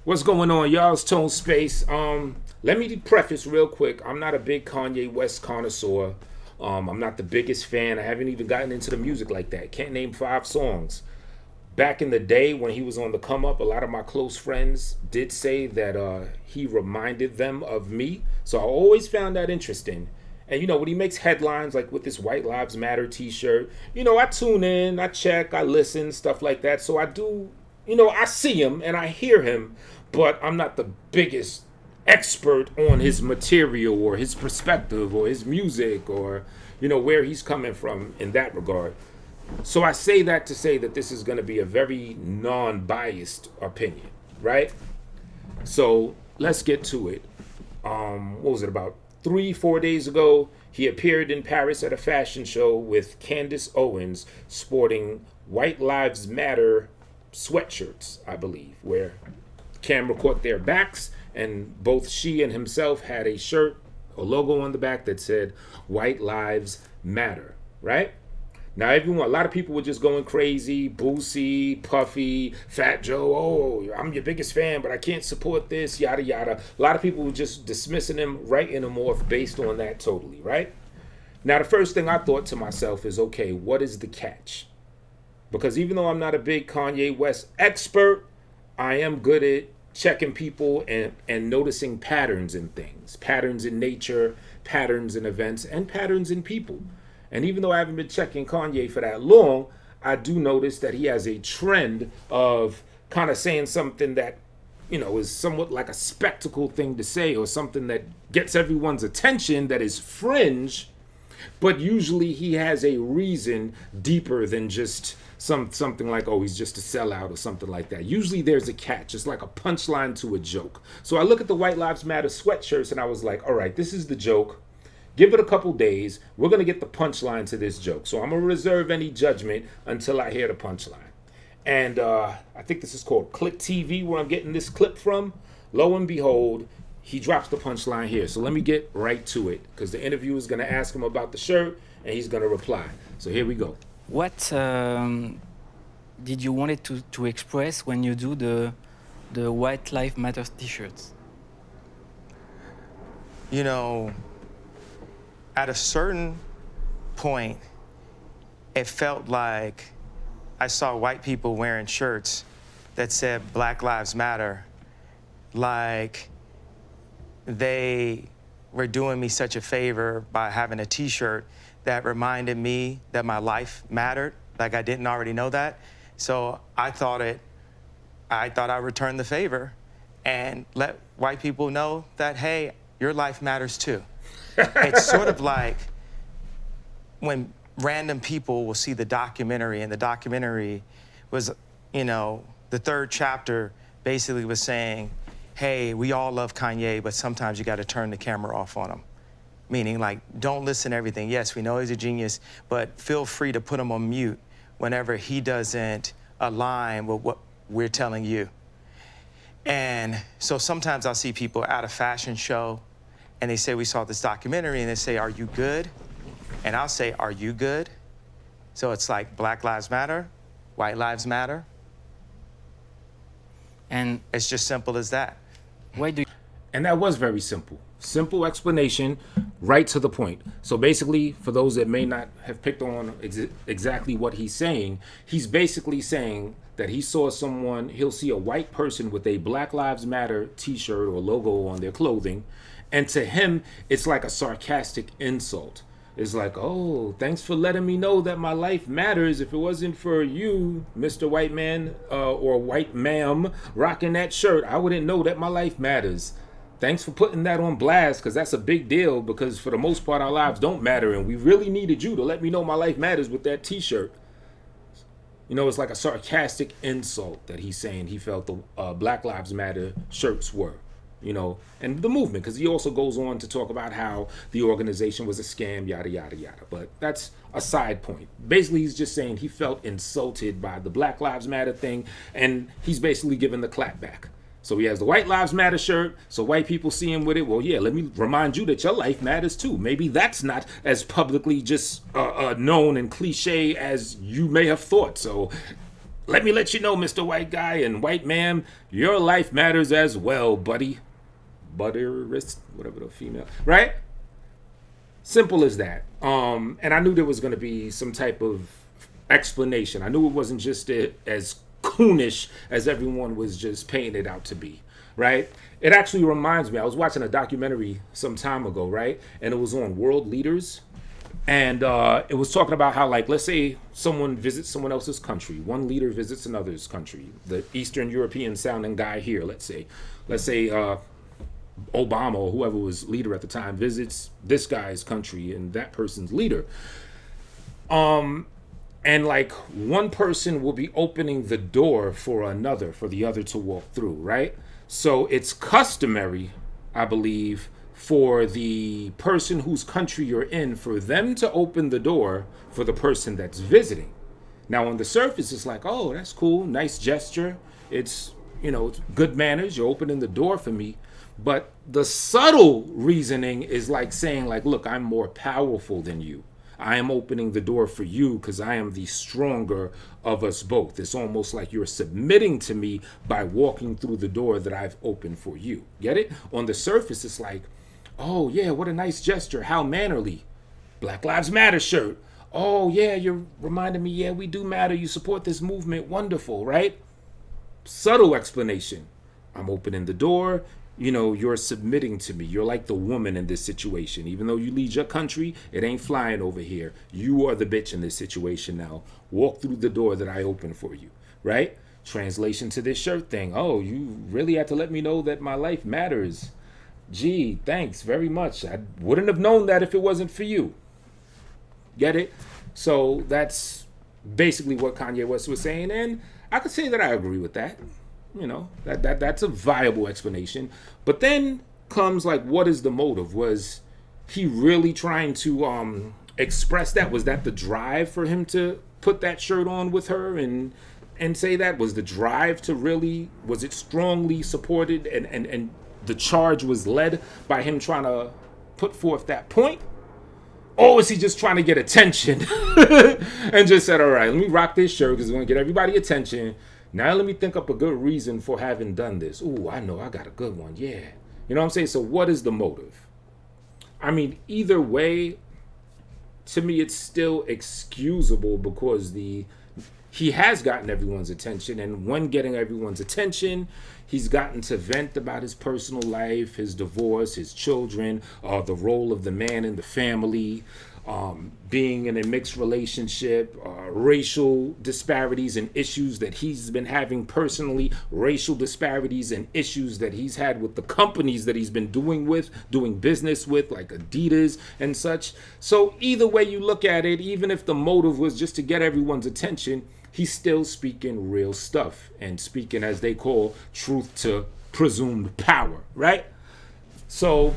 What's going on, y'all? It's Tone Space. Let me preface real quick. I'm not a big Kanye West connoisseur. I'm not the biggest fan. I haven't even gotten into the music like that. Can't name 5 songs. Back in the day when he was on the come up, a lot of my close friends did say that he reminded them of me. So I always found that interesting. And when he makes headlines like with this White Lives Matter t-shirt, I tune in, I check, I listen, stuff like that. So I do, I see him and I hear him, but I'm not the biggest expert on his material or his perspective or his music or, where he's coming from in that regard. So I say that to say that this is going to be a very non-biased opinion, right? So let's get to it. What was it, about 3-4 days ago, he appeared in Paris at a fashion show with Candace Owens sporting White Lives Matter sweatshirts, I believe, where camera caught their backs and both she and himself had a shirt, a logo on the back that said White Lives Matter, right? Now a lot of people were just going crazy, Boosie, Puffy, Fat Joe, oh, I'm your biggest fan, but I can't support this, yada, yada. A lot of people were just dismissing him, writing him off based on that totally, right? Now, the first thing I thought to myself is, okay, what is the catch? Because even though I'm not a big Kanye West expert, I am good at checking people and noticing patterns in things, patterns in nature, patterns in events, and patterns in people. And even though I haven't been checking Kanye for that long, I do notice that he has a trend of kind of saying something that, is somewhat like a spectacle thing to say or something that gets everyone's attention that is fringe, but usually he has a reason deeper than just something like, oh, he's just a sellout or something like that. Usually there's a catch. It's like a punchline to a joke. So I look at the White Lives Matter sweatshirts and I was like, all right, this is the joke. Give it a couple days. We're going to get the punchline to this joke. So I'm going to reserve any judgment until I hear the punchline. And I think this is called Click TV, where I'm getting this clip from. Lo and behold, he drops the punchline here. So let me get right to it, because the interviewer is going to ask him about the shirt, and he's going to reply. So here we go. What did you want it to express when you do the White Lives Matter t-shirts? At a certain point, it felt like I saw white people wearing shirts that said Black Lives Matter, like they were doing me such a favor by having a t-shirt that reminded me that my life mattered, like I didn't already know that. So I thought I'd return the favor and let white people know that, hey, your life matters too. It's sort of like when random people will see the documentary, and the documentary was, the 3rd chapter basically was saying, hey, we all love Kanye, but sometimes you got to turn the camera off on him. Meaning, like, don't listen to everything. Yes, we know he's a genius, but feel free to put him on mute whenever he doesn't align with what we're telling you. And so sometimes I'll see people at a fashion show, and they say, we saw this documentary, and they say, are you good? And I'll say, are you good? So it's like Black Lives Matter, White Lives Matter. And it's just simple as that. why do And that was very simple. Simple explanation, right to the point. So basically, for those that may not have picked on exactly what he's saying, he's basically saying that he'll see a white person with a Black Lives Matter t-shirt or logo on their clothing, and to him, it's like a sarcastic insult. It's like, oh, thanks for letting me know that my life matters. If it wasn't for you, Mr. White Man or White Ma'am, rocking that shirt, I wouldn't know that my life matters. Thanks for putting that on blast, because that's a big deal, because for the most part, our lives don't matter, and we really needed you to let me know my life matters with that t-shirt. It's like a sarcastic insult that he's saying he felt the Black Lives Matter shirts were. And the movement, because he also goes on to talk about how the organization was a scam, yada, yada, yada. But that's a side point. Basically, he's just saying he felt insulted by the Black Lives Matter thing, and he's basically giving the clap back. So he has the White Lives Matter shirt, so white people see him with it. Well, yeah, let me remind you that your life matters too. Maybe that's not as publicly just known and cliche as you may have thought. So let me let you know, Mr. White Guy and White Ma'am, your life matters as well, buddy. Butterist, whatever the female, right? Simple as that. And I knew there was going to be some type of explanation. I knew it wasn't just as coonish as everyone was just painting it out to be, right? It actually reminds me, I was watching a documentary some time ago, right? And it was on world leaders. And it was talking about how, like, let's say someone visits someone else's country. One leader visits another's country. The Eastern European sounding guy here, let's say Obama or whoever was leader at the time visits this guy's country and that person's leader. And like one person will be opening the door for another, for the other to walk through, right? So it's customary, I believe, for the person whose country you're in, for them to open the door for the person that's visiting. Now on the surface, it's like, oh, that's cool, nice gesture. It's, it's good manners. You're opening the door for me. But the subtle reasoning is like saying, like, look, I'm more powerful than you. I am opening the door for you because I am the stronger of us both. It's almost like you're submitting to me by walking through the door that I've opened for you. Get it? On the surface, it's like, oh, yeah, what a nice gesture. How mannerly. Black Lives Matter shirt. Oh, yeah, you're reminding me, yeah, we do matter. You support this movement. Wonderful, right? Subtle explanation. I'm opening the door. You're submitting to me. You're like the woman in this situation. Even though you lead your country, it ain't flying over here. You are the bitch in this situation now. Walk through the door that I opened for you, right? Translation to this shirt thing. Oh, you really had to let me know that my life matters. Gee, thanks very much. I wouldn't have known that if it wasn't for you. Get it? So that's basically what Kanye West was saying. And I could say that I agree with that. That's a viable explanation. But then comes like, what is the motive? Was he really trying to express that? Was that the drive for him to put that shirt on with her and say that? Was the drive to really, was it strongly supported and the charge was led by him trying to put forth that point? Or is he just trying to get attention and just said, all right, let me rock this shirt because it's going to get everybody attention. Now let me think up a good reason for having done this. Ooh, I know, I got a good one. Yeah. You know what I'm saying? So what is the motive? I mean, either way, to me, it's still excusable because he has gotten everyone's attention. And when getting everyone's attention, he's gotten to vent about his personal life, his divorce, his children, the role of the man in the family, being in a mixed relationship, racial disparities and issues that he's been having personally, racial disparities and issues that he's had with the companies that he's been doing business with, like Adidas and such. So either way you look at it, even if the motive was just to get everyone's attention, he's still speaking real stuff and speaking, as they call, truth to presumed power, right? So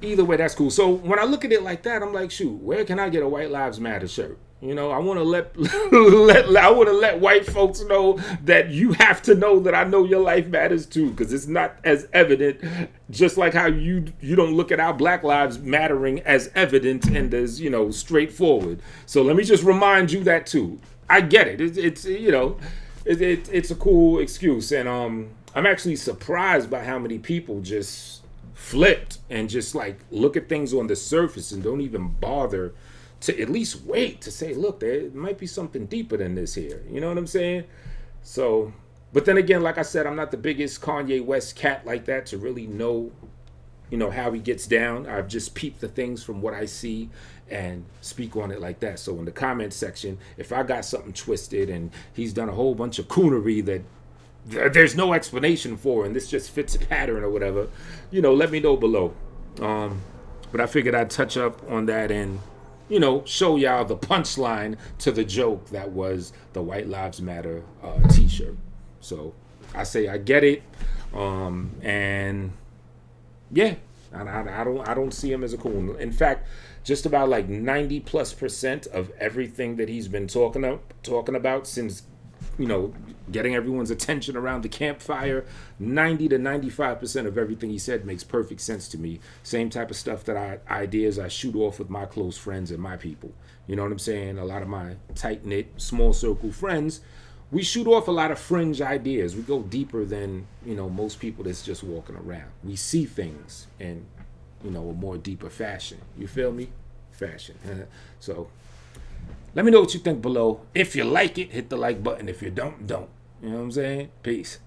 either way, that's cool. So when I look at it like that, I'm like, shoot, where can I get a White Lives Matter shirt? I want to let white folks know that you have to know that I know your life matters too, because it's not as evident, just like how you don't look at our Black Lives Mattering as evident and as, straightforward. So let me just remind you that too. I get it. It's a cool excuse, and I'm actually surprised by how many people just flipped and just like look at things on the surface and don't even bother to at least wait to say, look, there might be something deeper than this here. You know what I'm saying? So, but then again, like I said, I'm not the biggest Kanye West cat like that to really know, how he gets down. I've just peeped the things from what I see and speak on it like that. So in the comment section, if I got something twisted and he's done a whole bunch of coonery that there's no explanation for and this just fits a pattern or whatever, let me know below. But I figured I'd touch up on that and show y'all the punchline to the joke that was the White Lives Matter t-shirt. So I say I get it, and yeah, I don't see him as a coon. In fact, just about like 90+% of everything that he's been talking about since getting everyone's attention around the campfire, 90 to 95% of everything he said makes perfect sense to me. Same type of stuff ideas I shoot off with my close friends and my people. You know what I'm saying? A lot of my tight-knit, small circle friends, we shoot off a lot of fringe ideas. We go deeper than, you know, most people that's just walking around. We see things in, you know, a more deeper fashion. You feel me? Fashion. So let me know what you think below. If you like it, hit the like button. If you don't. You know what I'm saying? Peace.